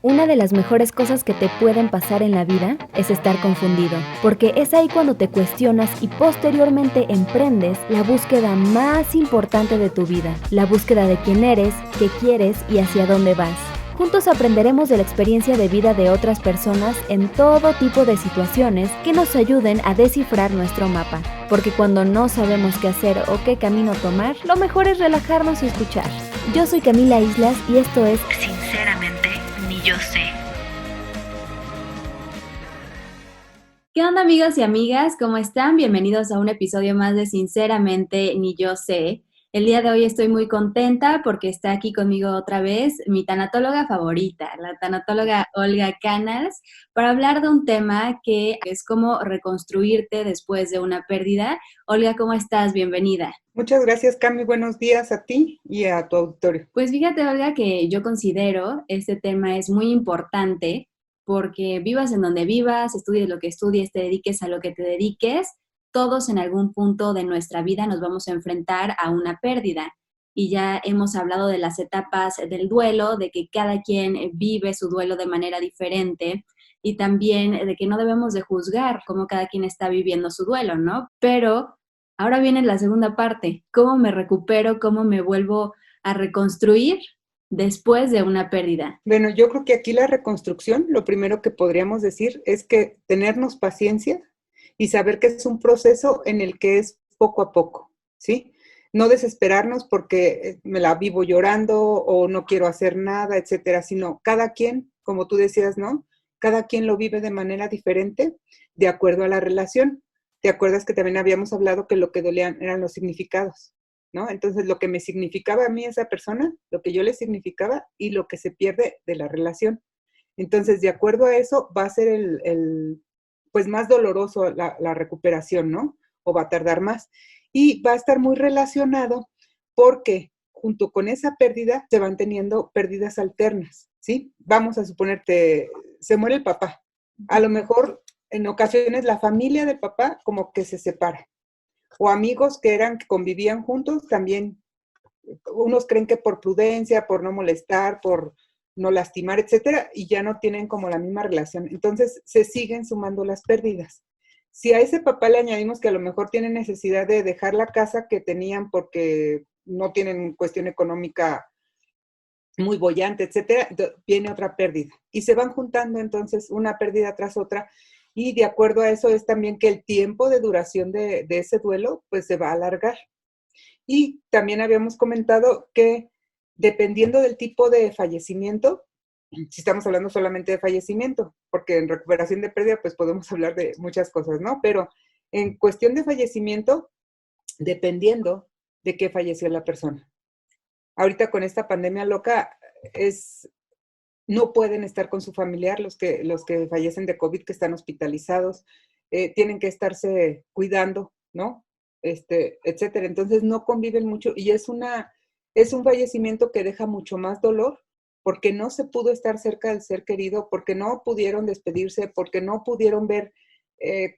Una de las mejores cosas que te pueden pasar en la vida es estar confundido, porque es ahí cuando te cuestionas y posteriormente emprendes la búsqueda más importante de tu vida, la búsqueda de quién eres, qué quieres y hacia dónde vas. Juntos aprenderemos de la experiencia de vida de otras personas en todo tipo de situaciones que nos ayuden a descifrar nuestro mapa, porque cuando no sabemos qué hacer o qué camino tomar, lo mejor es relajarnos y escuchar. Yo soy Camila Islas y esto es Sinceramente, ni yo sé. ¿Qué onda, amigos y amigas? ¿Cómo están? Bienvenidos a un episodio más de Sinceramente, ni yo sé. El día de hoy estoy muy contenta porque está aquí conmigo otra vez mi tanatóloga favorita, la tanatóloga Olga Canals, para hablar de un tema que es cómo reconstruirte después de una pérdida. Olga, ¿cómo estás? Bienvenida. Muchas gracias, Cami. Buenos días a ti y a tu auditorio. Pues fíjate, Olga, que yo considero este tema es muy importante porque vivas en donde vivas, estudies lo que estudies, te dediques a lo que te dediques, todos en algún punto de nuestra vida nos vamos a enfrentar a una pérdida. Y ya hemos hablado de las etapas del duelo, de que cada quien vive su duelo de manera diferente y también de que no debemos de juzgar cómo cada quien está viviendo su duelo, ¿no? Pero ahora viene la segunda parte, ¿cómo me recupero? ¿Cómo me vuelvo a reconstruir después de una pérdida? Bueno, yo creo que aquí la reconstrucción, lo primero que podríamos decir es que tenernos paciencia y saber que es un proceso en el que es poco a poco, ¿sí? No desesperarnos porque me la vivo llorando o no quiero hacer nada, etcétera, sino cada quien, como tú decías, ¿no? Cada quien lo vive de manera diferente de acuerdo a la relación. ¿Te acuerdas que también habíamos hablado que lo que dolían eran los significados? ¿No? Entonces, lo que me significaba a mí esa persona, lo que yo le significaba y lo que se pierde de la relación. Entonces, de acuerdo a eso, va a ser pues más doloroso la recuperación, ¿no? O va a tardar más. Y va a estar muy relacionado porque junto con esa pérdida se van teniendo pérdidas alternas, ¿sí? Vamos a suponerte, se muere el papá. A lo mejor en ocasiones la familia del papá como que se separa o amigos que convivían juntos, también unos creen que por prudencia, por no molestar, por no lastimar, etcétera, y ya no tienen como la misma relación. Entonces se siguen sumando las pérdidas. Si a ese papá le añadimos que a lo mejor tiene necesidad de dejar la casa que tenían porque no tienen cuestión económica muy bollante, etcétera, viene otra pérdida. Y se van juntando entonces una pérdida tras otra. Y de acuerdo a eso es también que el tiempo de duración de ese duelo pues se va a alargar. Y también habíamos comentado que dependiendo del tipo de fallecimiento, si estamos hablando solamente de fallecimiento, porque en recuperación de pérdida pues podemos hablar de muchas cosas, ¿no? Pero en cuestión de fallecimiento, dependiendo de qué falleció la persona. Ahorita con esta pandemia loca no pueden estar con su familiar los que fallecen de COVID, que están hospitalizados, tienen que estarse cuidando, ¿no? Etcétera. Entonces no conviven mucho y es un fallecimiento que deja mucho más dolor porque no se pudo estar cerca del ser querido, porque no pudieron despedirse, porque no pudieron ver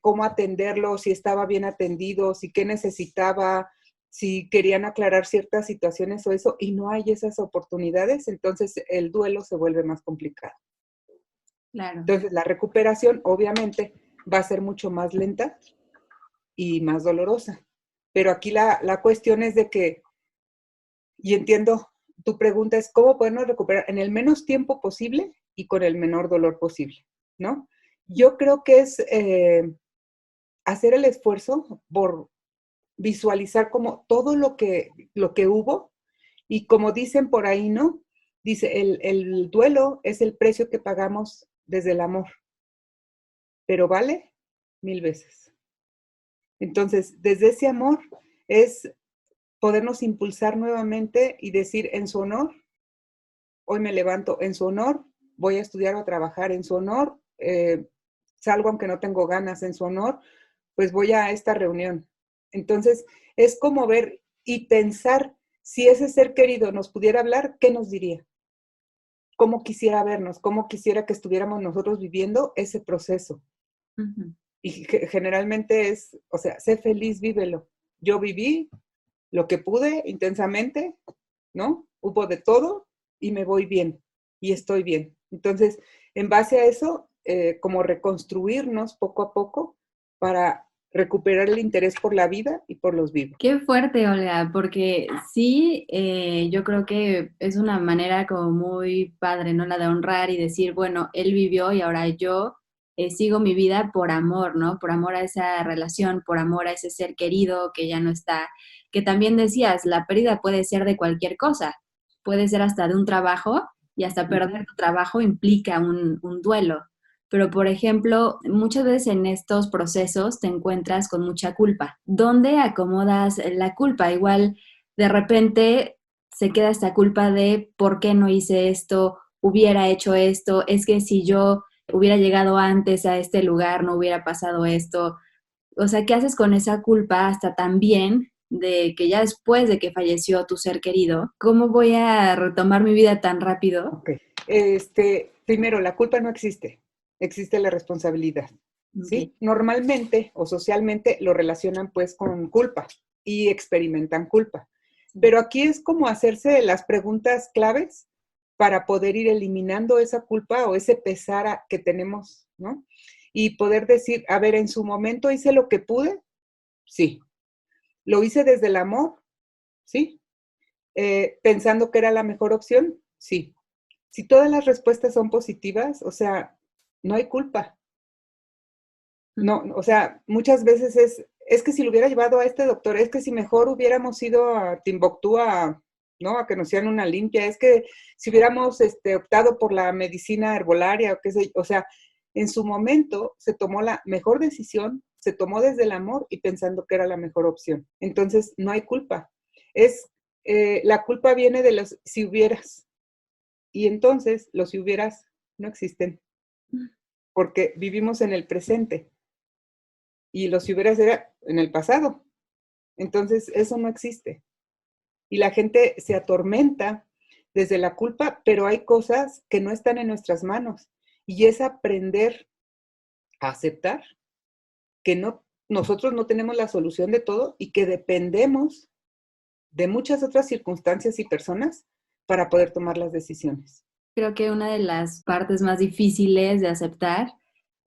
cómo atenderlo, si estaba bien atendido, si qué necesitaba, si querían aclarar ciertas situaciones o eso, y no hay esas oportunidades, entonces el duelo se vuelve más complicado. Claro. Entonces la recuperación obviamente va a ser mucho más lenta y más dolorosa. Pero aquí la cuestión es de que, y entiendo, tu pregunta es cómo podernos recuperar en el menos tiempo posible y con el menor dolor posible, ¿no? Yo creo que es hacer el esfuerzo por visualizar como todo lo que hubo y como dicen por ahí, ¿no? Dice, el duelo es el precio que pagamos desde el amor, pero vale 1000 veces. Entonces, desde ese amor es podernos impulsar nuevamente y decir en su honor, hoy me levanto, en su honor, voy a estudiar o a trabajar, en su honor, salgo aunque no tengo ganas, en su honor, pues voy a esta reunión. Entonces, es como ver y pensar si ese ser querido nos pudiera hablar, ¿qué nos diría? ¿Cómo quisiera vernos? ¿Cómo quisiera que estuviéramos nosotros viviendo ese proceso? Uh-huh. Y generalmente es, o sea, sé feliz, vívelo. Yo viví lo que pude intensamente, ¿no? Hubo de todo y me voy bien y estoy bien. Entonces, en base a eso, como reconstruirnos poco a poco para recuperar el interés por la vida y por los vivos. Qué fuerte, Olga, porque sí, yo creo que es una manera como muy padre, ¿no? La de honrar y decir, bueno, él vivió y ahora yo sigo mi vida por amor, ¿no? Por amor a esa relación, por amor a ese ser querido que ya no está. Que también decías, la pérdida puede ser de cualquier cosa, puede ser hasta de un trabajo y hasta perder tu trabajo implica un duelo. Pero, por ejemplo, muchas veces en estos procesos te encuentras con mucha culpa. ¿Dónde acomodas la culpa? Igual, de repente se queda esta culpa de por qué no hice esto, hubiera hecho esto, es que si yo hubiera llegado antes a este lugar no hubiera pasado esto. O sea, ¿qué haces con esa culpa hasta también de que ya después de que falleció tu ser querido, cómo voy a retomar mi vida tan rápido? Ok. Primero, la culpa no existe, existe la responsabilidad, Ok. ¿sí? Normalmente o socialmente lo relacionan pues con culpa y experimentan culpa. Pero aquí es como hacerse las preguntas claves para poder ir eliminando esa culpa o ese pesar que tenemos, ¿no? Y poder decir, a ver, en su momento hice lo que pude, sí. Lo hice desde el amor, sí. Pensando que era la mejor opción, sí. Si todas las respuestas son positivas, o sea, no hay culpa. No, o sea, muchas veces es que si lo hubiera llevado a este doctor, es que si mejor hubiéramos ido a Timbuktu ¿no? A que nos hicieran una limpia, es que si hubiéramos optado por la medicina herbolaria o qué sé, o sea, en su momento se tomó la mejor decisión, se tomó desde el amor y pensando que era la mejor opción. Entonces, no hay culpa. La culpa viene de los si hubieras. Y entonces, los si hubieras no existen, porque vivimos en el presente. Y los si hubieras era en el pasado. Entonces, eso no existe. Y la gente se atormenta desde la culpa, pero hay cosas que no están en nuestras manos. Y es aprender a aceptar que nosotros no tenemos la solución de todo y que dependemos de muchas otras circunstancias y personas para poder tomar las decisiones. Creo que una de las partes más difíciles de aceptar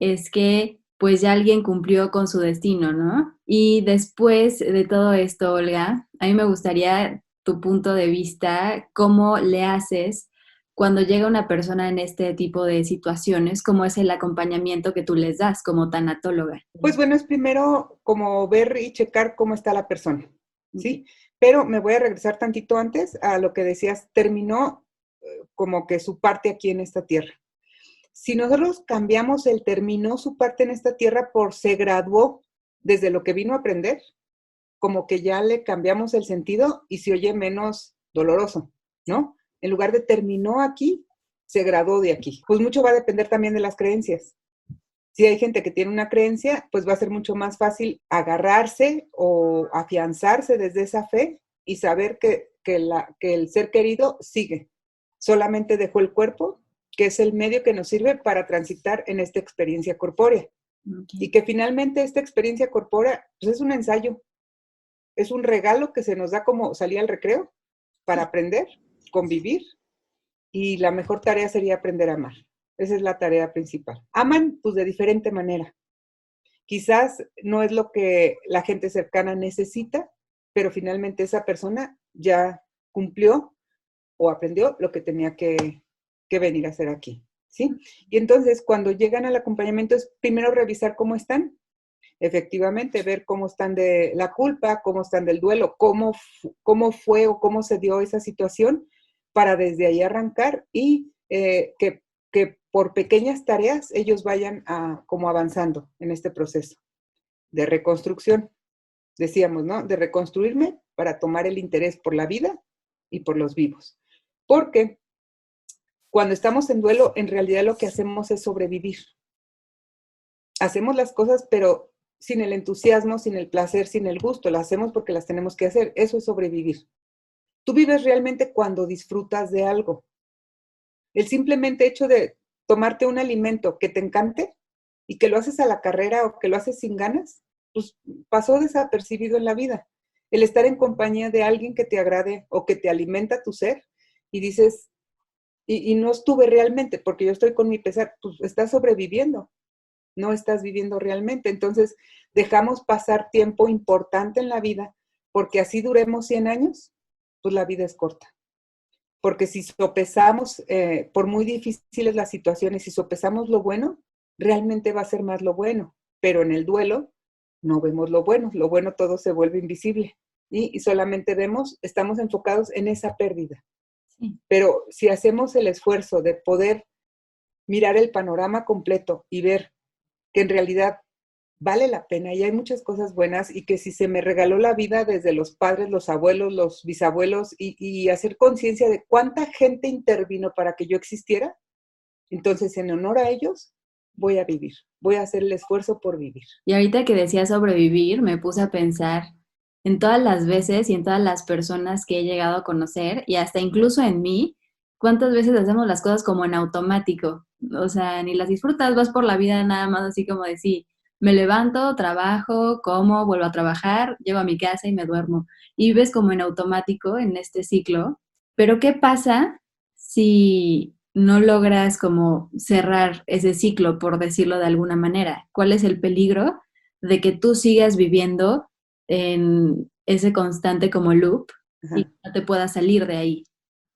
es que pues ya alguien cumplió con su destino, ¿no? Y después de todo esto, Olga, a mí me gustaría tu punto de vista, cómo le haces cuando llega una persona en este tipo de situaciones, cómo es el acompañamiento que tú les das como tanatóloga. Pues bueno, es primero como ver y checar cómo está la persona, Okay. ¿sí? Pero me voy a regresar tantito antes a lo que decías, terminó como que su parte aquí en esta tierra. Si nosotros cambiamos el terminó su parte en esta tierra por se graduó desde lo que vino a aprender, como que ya le cambiamos el sentido y se oye menos doloroso, ¿no? En lugar de terminó aquí, se graduó de aquí. Pues mucho va a depender también de las creencias. Si hay gente que tiene una creencia, pues va a ser mucho más fácil agarrarse o afianzarse desde esa fe y saber que el ser querido sigue. Solamente dejó el cuerpo, que es el medio que nos sirve para transitar en esta experiencia corpórea. Okay. Y que finalmente esta experiencia corpórea pues es un ensayo, es un regalo que se nos da como salir al recreo para aprender, convivir, y la mejor tarea sería aprender a amar. Esa es la tarea principal. Aman pues de diferente manera. Quizás no es lo que la gente cercana necesita, pero finalmente esa persona ya cumplió o aprendió lo que tenía que venir a hacer aquí, ¿sí? Y entonces, cuando llegan al acompañamiento, es primero revisar cómo están, efectivamente, ver cómo están de la culpa, cómo están del duelo, cómo fue o cómo se dio esa situación, para desde ahí arrancar y que por pequeñas tareas ellos vayan como avanzando en este proceso de reconstrucción. Decíamos, ¿no? De reconstruirme para tomar el interés por la vida y por los vivos. Porque cuando estamos en duelo, en realidad lo que hacemos es sobrevivir. Hacemos las cosas, pero sin el entusiasmo, sin el placer, sin el gusto. Las hacemos porque las tenemos que hacer. Eso es sobrevivir. Tú vives realmente cuando disfrutas de algo. El simplemente hecho de tomarte un alimento que te encante y que lo haces a la carrera o que lo haces sin ganas, pues pasó desapercibido en la vida. El estar en compañía de alguien que te agrade o que te alimenta tu ser y dices, y no estuve realmente, porque yo estoy con mi pesar, pues estás sobreviviendo, no estás viviendo realmente. Entonces, dejamos pasar tiempo importante en la vida, porque así duremos 100 años, pues la vida es corta. Porque si sopesamos, por muy difíciles las situaciones, si sopesamos lo bueno, realmente va a ser más lo bueno. Pero en el duelo no vemos lo bueno todo se vuelve invisible. Y solamente vemos, estamos enfocados en esa pérdida. Sí. Pero si hacemos el esfuerzo de poder mirar el panorama completo y ver que en realidad vale la pena y hay muchas cosas buenas y que si se me regaló la vida desde los padres, los abuelos, los bisabuelos y hacer conciencia de cuánta gente intervino para que yo existiera, entonces en honor a ellos voy a vivir, voy a hacer el esfuerzo por vivir. Y ahorita que decía sobrevivir, me puse a pensar en todas las veces y en todas las personas que he llegado a conocer y hasta incluso en mí, cuántas veces hacemos las cosas como en automático. O sea, ni las disfrutas, vas por la vida nada más así como de sí, me levanto, trabajo, como, vuelvo a trabajar, llego a mi casa y me duermo. Y vives como en automático en este ciclo. Pero ¿qué pasa si no logras como cerrar ese ciclo, por decirlo de alguna manera? ¿Cuál es el peligro de que tú sigas viviendo en ese constante como loop y Ajá. no te puedas salir de ahí?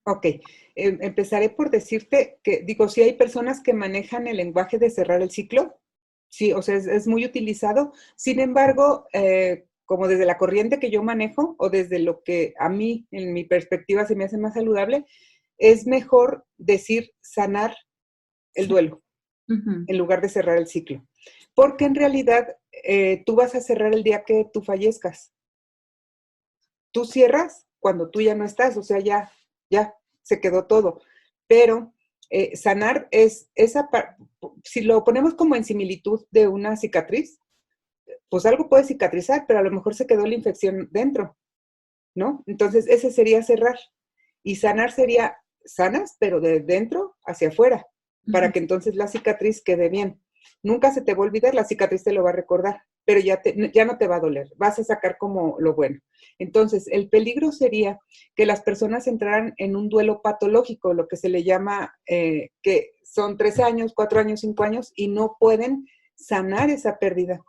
Ok, empezaré por decirte que, digo, sí hay personas que manejan el lenguaje de cerrar el ciclo, sí, o sea, es muy utilizado. Sin embargo, como desde la corriente que yo manejo o desde lo que a mí, en mi perspectiva, se me hace más saludable, es mejor decir sanar el Sí. duelo Ujú. en lugar de cerrar el ciclo. Porque en realidad tú vas a cerrar el día que tú fallezcas. Tú cierras cuando tú ya no estás, o sea, ya se quedó todo. Pero sanar es esa, si lo ponemos como en similitud de una cicatriz, pues algo puede cicatrizar, pero a lo mejor se quedó la infección dentro, ¿no? Entonces, ese sería cerrar. Y sanar sería sanas, pero de dentro hacia afuera, Ujú. para que entonces la cicatriz quede bien. Nunca se te va a olvidar, la cicatriz te lo va a recordar, pero ya no te va a doler, vas a sacar como lo bueno. Entonces, el peligro sería que las personas entraran en un duelo patológico, lo que se le llama, que son 3 años, 4 años, 5 años, y no pueden sanar esa pérdida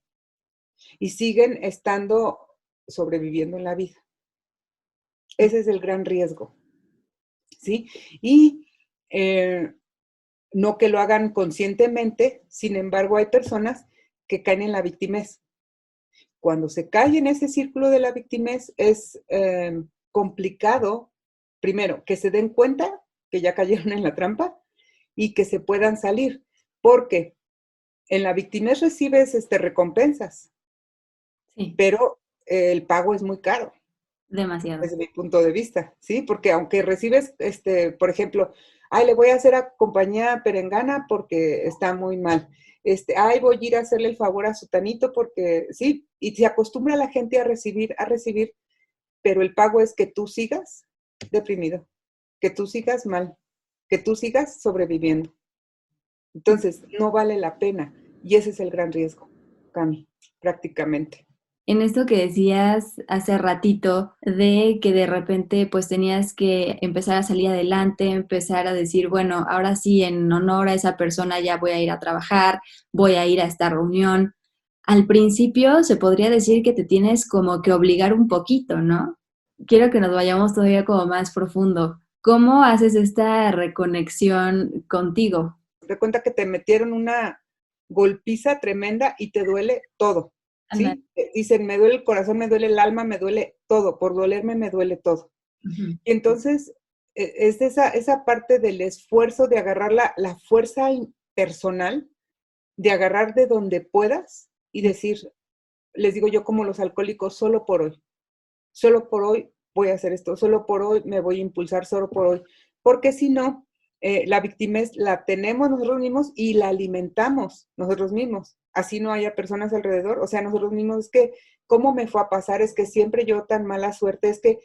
y siguen estando sobreviviendo en la vida. Ese es el gran riesgo, ¿sí? Y eh, no que lo hagan conscientemente, sin embargo, hay personas que caen en la victimez. Cuando se cae en ese círculo de la victimez es complicado, primero, que se den cuenta que ya cayeron en la trampa y que se puedan salir, porque en la victimez recibes recompensas, Sí, pero el pago es muy caro. demasiado. Desde mi punto de vista, ¿sí? Porque aunque recibes, por ejemplo, ay, le voy a hacer a compañía perengana porque está muy mal. Ay, voy a ir a hacerle el favor a sutanito porque, sí, y se acostumbra la gente a recibir, pero el pago es que tú sigas deprimido, que tú sigas mal, que tú sigas sobreviviendo. Entonces, no vale la pena. Y ese es el gran riesgo, Cami, prácticamente. En esto que decías hace ratito de que de repente pues tenías que empezar a salir adelante, empezar a decir, bueno, ahora sí, en honor a esa persona ya voy a ir a trabajar, voy a ir a esta reunión. Al principio se podría decir que te tienes como que obligar un poquito, ¿no? Quiero que nos vayamos todavía como más profundo. ¿Cómo haces esta reconexión contigo? Te cuenta que te metieron una golpiza tremenda y te duele todo, Anda. ¿sí? Dicen, me duele el corazón, me duele el alma, me duele todo, por dolerme me duele todo. Ujú. Y entonces es esa parte del esfuerzo de agarrar la fuerza personal, de agarrar de donde puedas y Sí. decir, les digo yo como los alcohólicos, solo por hoy voy a hacer esto, solo por hoy me voy a impulsar, solo por hoy, porque si no, la victimez la tenemos nosotros mismos y la alimentamos nosotros mismos, así no haya personas alrededor, o sea, nosotros mismos, es que, ¿cómo me fue a pasar? Es que siempre yo tan mala suerte, es que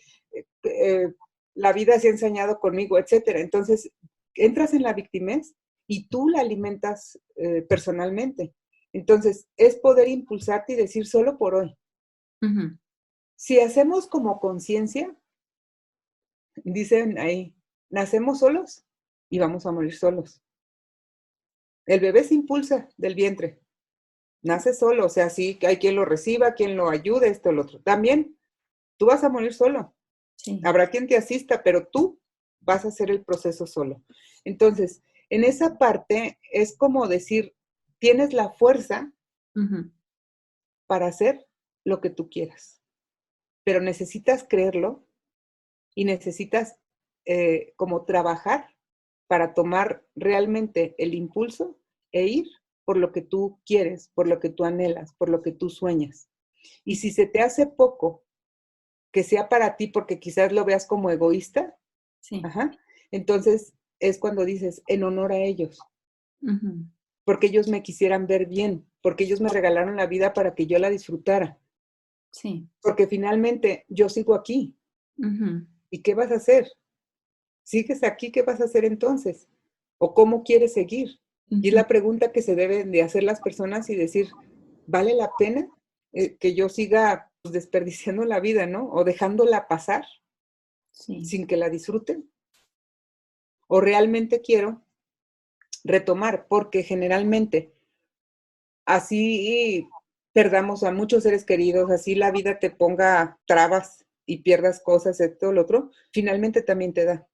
eh, la vida se ha ensañado conmigo, etcétera. Entonces, entras en la victimez y tú la alimentas personalmente. Entonces, es poder impulsarte y decir solo por hoy. Ujú. Si hacemos como conciencia, dicen ahí, ¿nacemos solos? y vamos a morir solos. El bebé se impulsa del vientre, nace solo, o sea, sí, hay quien lo reciba, quien lo ayude, esto, lo otro. También tú vas a morir solo. Sí. Habrá quien te asista, pero tú vas a hacer el proceso solo. Entonces, en esa parte es como decir, tienes la fuerza para hacer lo que tú quieras, pero necesitas creerlo y necesitas como trabajar para tomar realmente el impulso e ir por lo que tú quieres, por lo que tú anhelas, por lo que tú sueñas. Y si se te hace poco que sea para ti porque quizás lo veas como egoísta, Sí. ajá, entonces es cuando dices, en honor a ellos, porque ellos me quisieran ver bien, porque ellos me regalaron la vida para que yo la disfrutara. Sí. Porque finalmente yo sigo aquí. ¿Y qué vas a hacer? ¿Sigues aquí? ¿Qué vas a hacer entonces? ¿O cómo quieres seguir? Y es la pregunta que se deben de hacer las personas y decir, ¿vale la pena que yo siga pues, desperdiciando la vida, ¿no? O dejándola pasar Sí. sin que la disfruten. ¿O realmente quiero retomar? Porque generalmente así perdamos a muchos seres queridos, así la vida te ponga trabas y pierdas cosas, esto, lo otro, finalmente también te da.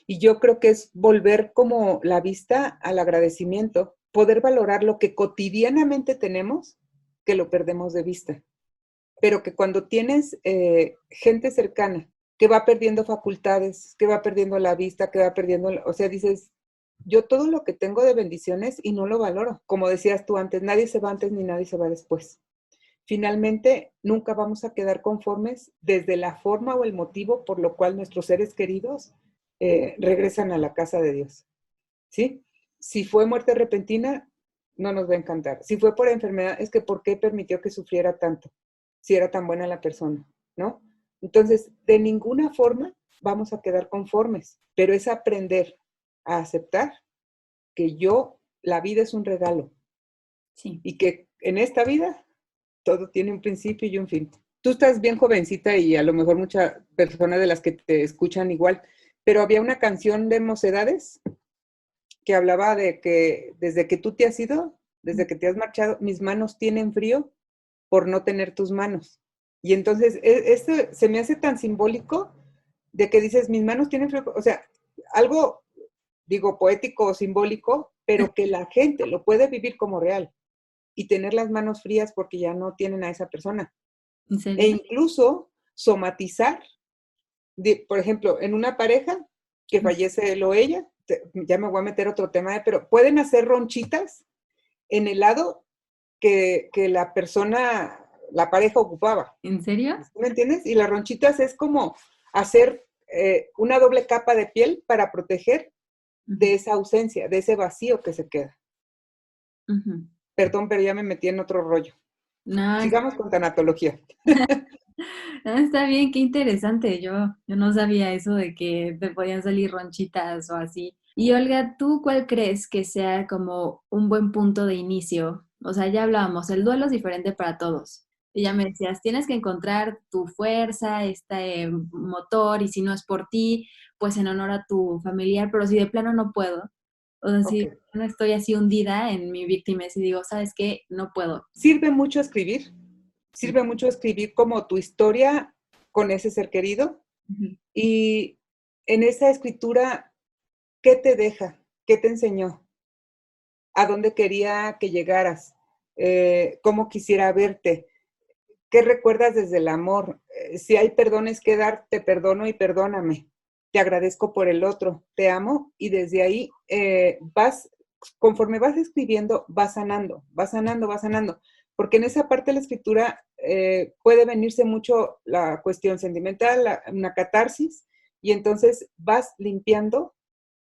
Y yo creo que es volver como la vista al agradecimiento, poder valorar lo que cotidianamente tenemos, que lo perdemos de vista. Pero que cuando tienes gente cercana que va perdiendo facultades, que va perdiendo la vista, que va perdiendo, o sea, dices, yo todo lo que tengo de bendiciones y no lo valoro. Como decías tú antes, nadie se va antes ni nadie se va después. Finalmente, nunca vamos a quedar conformes desde la forma o el motivo por lo cual nuestros seres queridos regresan a la casa de Dios. ¿Sí? Si fue muerte repentina, no nos va a encantar. Si fue por enfermedad, es que ¿por qué permitió que sufriera tanto? Si era tan buena la persona, ¿no? Entonces, de ninguna forma vamos a quedar conformes, pero es aprender a aceptar que la vida es un regalo. Sí. Y que en esta vida todo tiene un principio y un fin. Tú estás bien jovencita y a lo mejor muchas personas de las que te escuchan igual, pero había una canción de Mocedades que hablaba de que desde que tú te has ido, desde que te has marchado, mis manos tienen frío por no tener tus manos. Y entonces, esto se me hace tan simbólico de que dices, mis manos tienen frío, o sea, algo, digo, poético o simbólico, pero que la gente lo puede vivir como real y tener las manos frías porque ya no tienen a esa persona. ¿En E serio? incluso somatizar, por ejemplo, en una pareja que fallece él o ella, ya me voy a meter otro tema, pero pueden hacer ronchitas en el lado que la persona, la pareja ocupaba. ¿En serio? ¿Me entiendes? Y las ronchitas es como hacer una doble capa de piel para proteger de esa ausencia, de ese vacío que se queda. Perdón, pero ya me metí en otro rollo. No, Sigamos con tanatología. no, está bien, qué interesante. Yo no sabía eso de que te podían salir ronchitas o así. Y Olga, ¿tú cuál crees que sea como un buen punto de inicio? O sea, ya hablábamos, el duelo es diferente para todos. Y ya me decías, tienes que encontrar tu fuerza, este motor, y si no es por ti, pues en honor a tu familiar, pero si de plano no puedo, o sea, si Ok. no estoy así hundida en mi víctima y digo, ¿sabes qué? No puedo. Sirve mucho escribir. Sirve mucho escribir como tu historia con ese ser querido. Ujú. Y en esa escritura, ¿qué te deja? ¿Qué te enseñó? ¿A dónde quería que llegaras? ¿Cómo quisiera verte? ¿Qué recuerdas desde el amor? Si hay perdones que dar, te perdono y perdóname. Te agradezco por el otro, te amo y desde ahí conforme vas escribiendo, vas sanando, vas sanando, vas sanando. Porque en esa parte de la escritura puede venirse mucho la cuestión sentimental, una catarsis, y entonces vas limpiando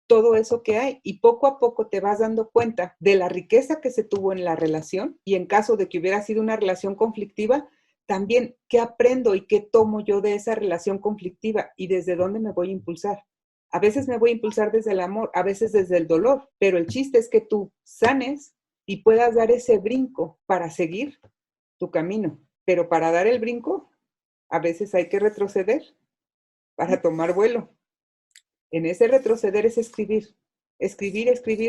todo eso que hay y poco a poco te vas dando cuenta de la riqueza que se tuvo en la relación y en caso de que hubiera sido una relación conflictiva, también qué aprendo y qué tomo yo de esa relación conflictiva y desde dónde me voy a impulsar. A veces me voy a impulsar desde el amor, a veces desde el dolor, pero el chiste es que tú sanes y puedas dar ese brinco para seguir tu camino. Pero para dar el brinco, a veces hay que retroceder para tomar vuelo. En ese retroceder es escribir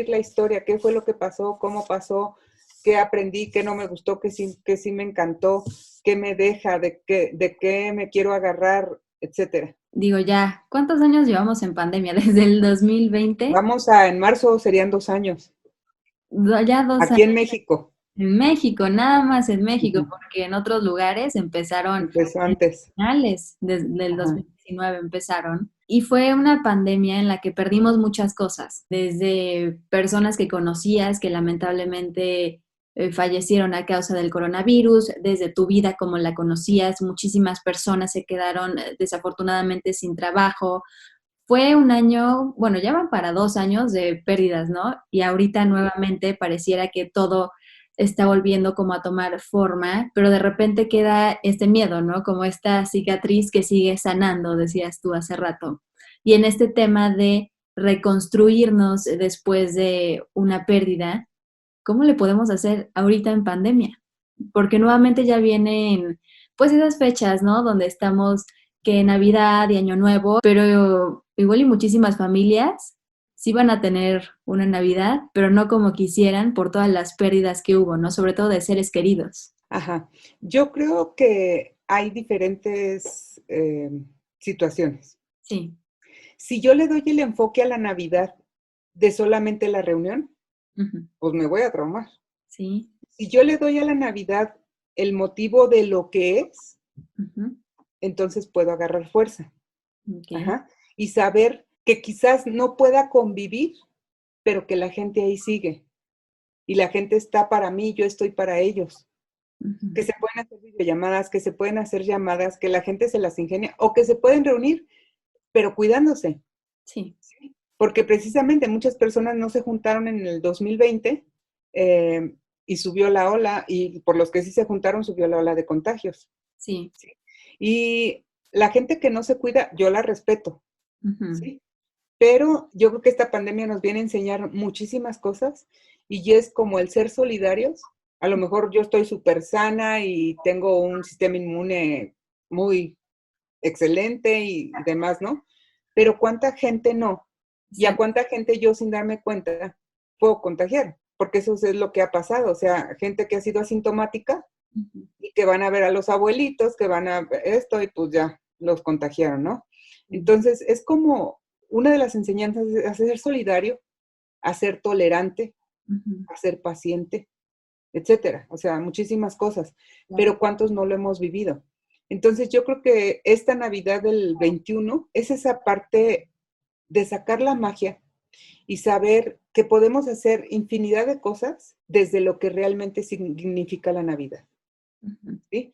la historia, qué fue lo que pasó, cómo pasó, qué aprendí, qué no me gustó, qué sí me encantó, qué me deja, de qué me quiero agarrar, etcétera. Digo, ya, ¿cuántos años llevamos en pandemia? ¿Desde el 2020? En marzo serían 2 años, Ya 2 años aquí en México, en México, nada más en México, uh-huh. porque en otros lugares empezaron Empezó en antes. finales del Ajá. 2019 empezaron. Y fue una pandemia en la que perdimos muchas cosas, desde personas que conocías que lamentablemente fallecieron a causa del coronavirus, desde tu vida como la conocías, muchísimas personas se quedaron desafortunadamente sin trabajo. Fue un año, bueno, ya van para 2 años de pérdidas, ¿no? Y ahorita nuevamente pareciera que todo está volviendo como a tomar forma, pero de repente queda este miedo, ¿no? Como esta cicatriz que sigue sanando, decías tú hace rato. Y en este tema de reconstruirnos después de una pérdida, ¿cómo le podemos hacer ahorita en pandemia? Porque nuevamente ya vienen pues esas fechas, ¿no? Donde estamos que Navidad y Año Nuevo, pero igual y muchísimas familias sí van a tener una Navidad, pero no como quisieran por todas las pérdidas que hubo, ¿no? Sobre todo de seres queridos. Ajá. Yo creo que hay diferentes situaciones. Sí. Si yo le doy el enfoque a la Navidad de solamente la reunión, Ujú. pues me voy a traumar. Sí. Si yo le doy a la Navidad el motivo de lo que es, Ujú. entonces puedo agarrar fuerza. Ok. Ajá. Y saber que quizás no pueda convivir, pero que la gente ahí sigue. Y la gente está para mí, yo estoy para ellos. Ujú. Que se pueden hacer videollamadas, que se pueden hacer llamadas, que la gente se las ingenia, o que se pueden reunir, pero cuidándose. Sí. Porque precisamente muchas personas no se juntaron en el 2020 y subió la ola, y por los que sí se juntaron subió la ola de contagios. Sí. ¿Sí? Y la gente que no se cuida, yo la respeto, Ujú. ¿sí? Pero yo creo que esta pandemia nos viene a enseñar muchísimas cosas y es como el ser solidarios. A lo mejor yo estoy súper sana y tengo un sistema inmune muy excelente y demás, ¿no? Pero ¿cuánta gente no? Y a Exacto. cuánta gente yo sin darme cuenta puedo contagiar, porque eso es lo que ha pasado. O sea, gente que ha sido asintomática Ujú. y que van a ver a los abuelitos, que van a ver esto y pues ya los contagiaron, ¿no? Sí. Entonces es como una de las enseñanzas es a ser solidario, a ser tolerante, Ujú. a ser paciente, etcétera. O sea, muchísimas cosas, Claro. pero ¿cuántos no lo hemos vivido? Entonces yo creo que esta Navidad del 21 es esa parte de sacar la magia y saber que podemos hacer infinidad de cosas desde lo que realmente significa la Navidad, Ujú. ¿sí?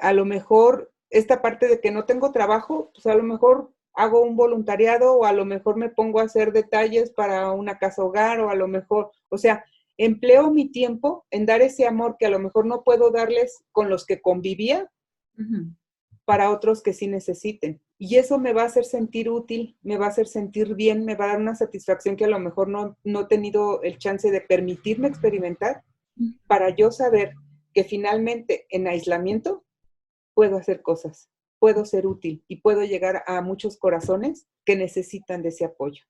A lo mejor esta parte de que no tengo trabajo, pues a lo mejor hago un voluntariado o a lo mejor me pongo a hacer detalles para una casa hogar o a lo mejor, o sea, empleo mi tiempo en dar ese amor que a lo mejor no puedo darles con los que convivía Ujú. para otros que sí necesiten. Y eso me va a hacer sentir útil, me va a hacer sentir bien, me va a dar una satisfacción que a lo mejor no he tenido el chance de permitirme experimentar para yo saber que finalmente en aislamiento puedo hacer cosas, puedo ser útil y puedo llegar a muchos corazones que necesitan de ese apoyo.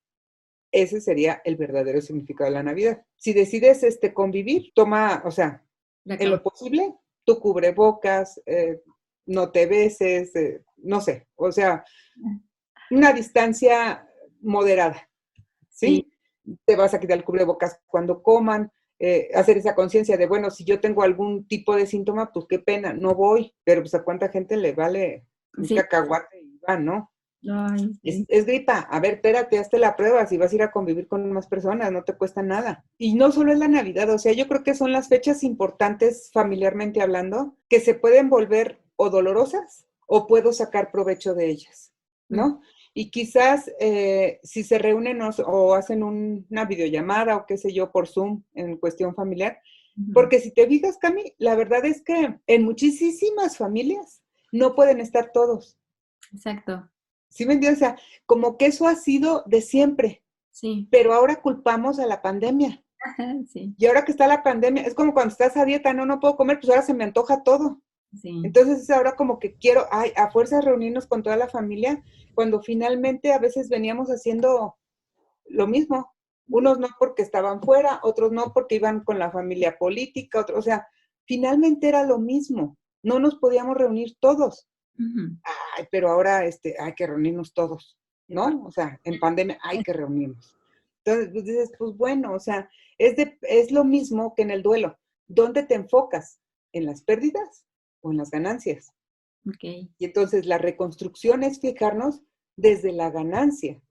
Ese sería el verdadero significado de la Navidad. Si decides convivir, toma, o sea, en Precau- lo posible, tu cubrebocas, no te beses, no sé, o sea, una distancia moderada, Sí. ¿sí? Te vas a quitar el cubrebocas cuando coman, hacer esa conciencia de, bueno, si yo tengo algún tipo de síntoma, pues qué pena, no voy, pero pues a cuánta gente le vale un Sí. cacahuate y va, ¿no? Ay, sí. Es gripa, a ver, espérate, hazte la prueba, si vas a ir a convivir con más personas, no te cuesta nada. Y no solo es la Navidad, o sea, yo creo que son las fechas importantes familiarmente hablando, que se pueden volver o dolorosas o puedo sacar provecho de ellas, Mm. ¿no? Y quizás si se reúnen o hacen una videollamada o qué sé yo por Zoom en cuestión familiar, Ujú. porque si te fijas, Cami, la verdad es que en muchísimas familias no pueden estar todos. Exacto. ¿Sí me entiendes? O sea, como que eso ha sido de siempre, Sí. pero ahora culpamos a la pandemia. Ajá, sí. Y ahora que está la pandemia, es como cuando estás a dieta, no puedo comer, pues ahora se me antoja todo. Sí. Entonces es ahora como que quiero, ay, a fuerza reunirnos con toda la familia, cuando finalmente a veces veníamos haciendo lo mismo. Unos no porque estaban fuera, otros no porque iban con la familia política, otros, o sea, finalmente era lo mismo. No nos podíamos reunir todos. Ujú. Ay, pero ahora hay que reunirnos todos, ¿no? O sea, en pandemia hay que reunirnos. Entonces, pues dices, pues bueno, o sea, es lo mismo que en el duelo. ¿Dónde te enfocas? ¿En las pérdidas o en las ganancias? Ok. Y entonces la reconstrucción es fijarnos desde la ganancia,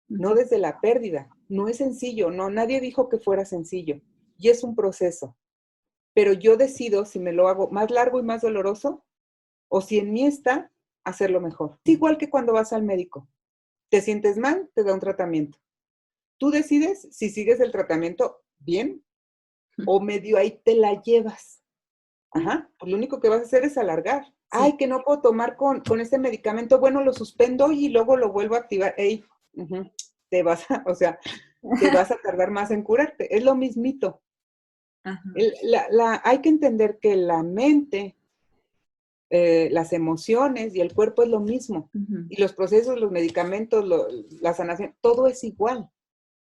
no Ujú. desde la pérdida. No es sencillo, no, nadie dijo que fuera sencillo. Y es un proceso. Pero yo decido si me lo hago más largo y más doloroso o si en mí está hacerlo mejor. Es igual que cuando vas al médico. Te sientes mal, te da un tratamiento. Tú decides si sigues el tratamiento bien o medio ahí te la llevas. Ajá, pues lo único que vas a hacer es alargar. Sí. Ay, que no puedo tomar con este medicamento, bueno, lo suspendo y luego lo vuelvo a activar. Ey, ujú, te vas a, o sea, te vas a tardar más en curarte. Es lo mismito. Ajá. Hay que entender que la mente, las emociones y el cuerpo es lo mismo. Ujú. Y los procesos, los medicamentos, la sanación, todo es igual.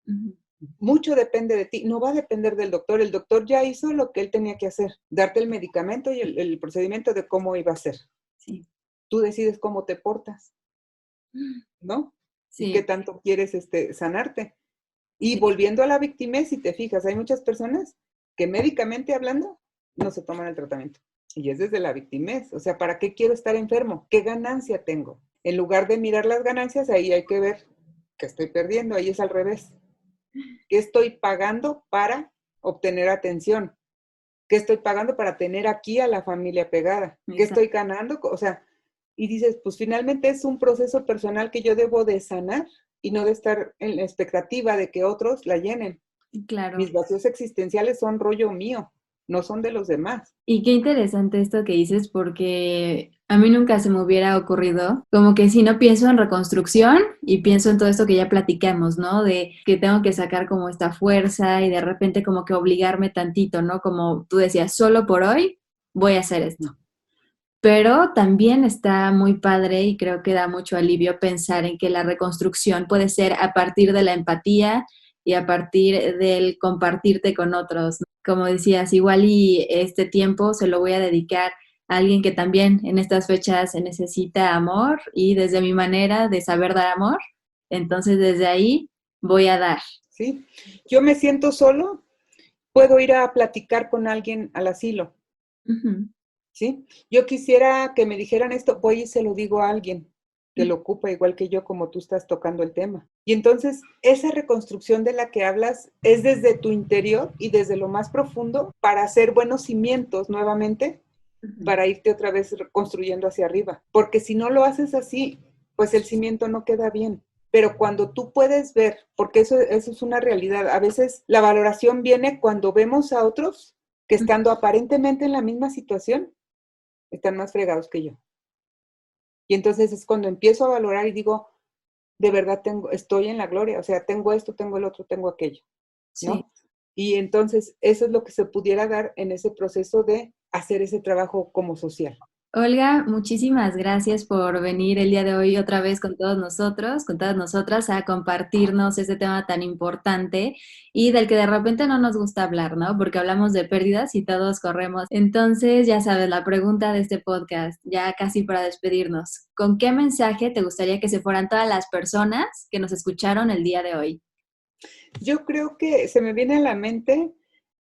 Ujú. Mucho depende de ti, no va a depender del doctor. El doctor ya hizo lo que él tenía que hacer, darte el medicamento y el procedimiento de cómo iba a ser. Sí. Tú decides cómo te portas, ¿no? Y qué Sí. tanto quieres sanarte. Y Sí. volviendo a la victimez, si te fijas, hay muchas personas que médicamente hablando no se toman el tratamiento. Y es desde la victimez. O sea, ¿para qué quiero estar enfermo? ¿Qué ganancia tengo? En lugar de mirar las ganancias, ahí hay que ver qué estoy perdiendo. Ahí es al revés. ¿Qué estoy pagando para obtener atención? ¿Qué estoy pagando para tener aquí a la familia pegada? ¿Qué Exacto. estoy ganando? O sea, y dices, pues finalmente es un proceso personal que yo debo de sanar y no de estar en la expectativa de que otros la llenen. Claro. Mis vacíos existenciales son rollo mío, no son de los demás. Y qué interesante esto que dices, porque a mí nunca se me hubiera ocurrido, como que si no pienso en reconstrucción y pienso en todo esto que ya platicamos, ¿no? De que tengo que sacar como esta fuerza y de repente como que obligarme tantito, ¿no? Como tú decías, solo por hoy voy a hacer esto. Pero también está muy padre y creo que da mucho alivio pensar en que la reconstrucción puede ser a partir de la empatía y a partir del compartirte con otros, ¿no? Como decías, igual y este tiempo se lo voy a dedicar a alguien que también en estas fechas necesita amor y desde mi manera de saber dar amor, entonces desde ahí voy a dar. ¿Sí? Yo me siento solo, puedo ir a platicar con alguien al asilo. Ujú. ¿Sí? Yo quisiera que me dijeran esto, voy y se lo digo a alguien que lo ocupa igual que yo, como tú estás tocando el tema. Y entonces, esa reconstrucción de la que hablas es desde tu interior y desde lo más profundo para hacer buenos cimientos nuevamente, Ujú. para irte otra vez construyendo hacia arriba. Porque si no lo haces así, pues el cimiento no queda bien. Pero cuando tú puedes ver, porque eso es una realidad, a veces la valoración viene cuando vemos a otros que estando aparentemente en la misma situación, están más fregados que yo. Y entonces es cuando empiezo a valorar y digo, de verdad estoy en la gloria, o sea, tengo esto, tengo el otro, tengo aquello, Sí. ¿no? Y entonces eso es lo que se pudiera dar en ese proceso de hacer ese trabajo como social. Olga, muchísimas gracias por venir el día de hoy otra vez con todos nosotros, con todas nosotras, a compartirnos este tema tan importante y del que de repente no nos gusta hablar, ¿no? Porque hablamos de pérdidas y todos corremos. Entonces, ya sabes, la pregunta de este podcast, ya casi para despedirnos, ¿con qué mensaje te gustaría que se fueran todas las personas que nos escucharon el día de hoy? Yo creo que se me viene a la mente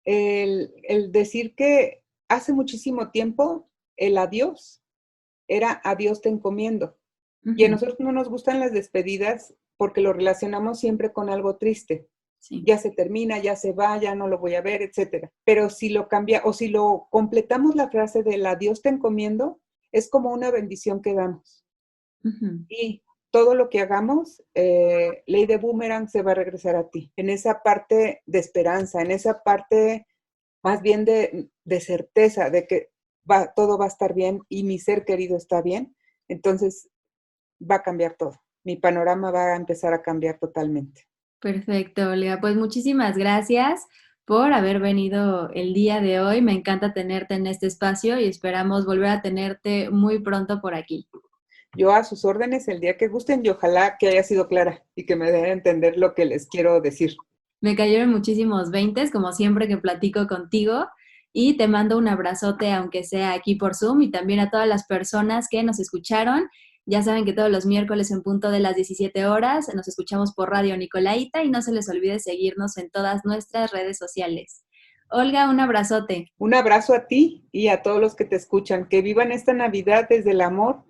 el decir que hace muchísimo tiempo el adiós era adiós te encomiendo. Y a Ujú. nosotros no nos gustan las despedidas porque lo relacionamos siempre con algo triste. Sí. Ya se termina, ya se va, ya no lo voy a ver, etcétera. Pero si lo cambia o si lo completamos la frase del adiós te encomiendo, es como una bendición que damos. Ujú. Y todo lo que hagamos, ley de boomerang se va a regresar a ti. En esa parte de esperanza, en esa parte más bien de certeza de que todo va a estar bien y mi ser querido está bien, entonces va a cambiar todo. Mi panorama va a empezar a cambiar totalmente. Perfecto, Olga. Pues muchísimas gracias por haber venido el día de hoy. Me encanta tenerte en este espacio y esperamos volver a tenerte muy pronto por aquí. Yo a sus órdenes el día que gusten y ojalá que haya sido clara y que me den a entender lo que les quiero decir. Me cayeron muchísimos veintes, como siempre que platico contigo, y te mando un abrazote, aunque sea aquí por Zoom, y también a todas las personas que nos escucharon. Ya saben que todos los miércoles en punto de las 17 horas nos escuchamos por Radio Nicolaita y no se les olvide seguirnos en todas nuestras redes sociales. Olga, un abrazote. Un abrazo a ti y a todos los que te escuchan. Que vivan esta Navidad desde el amor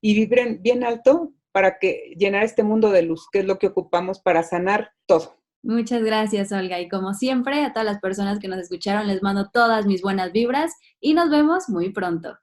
y vibren bien alto para que llenar este mundo de luz, que es lo que ocupamos para sanar todo. Muchas gracias, Olga. Y como siempre, a todas las personas que nos escucharon, les mando todas mis buenas vibras y nos vemos muy pronto.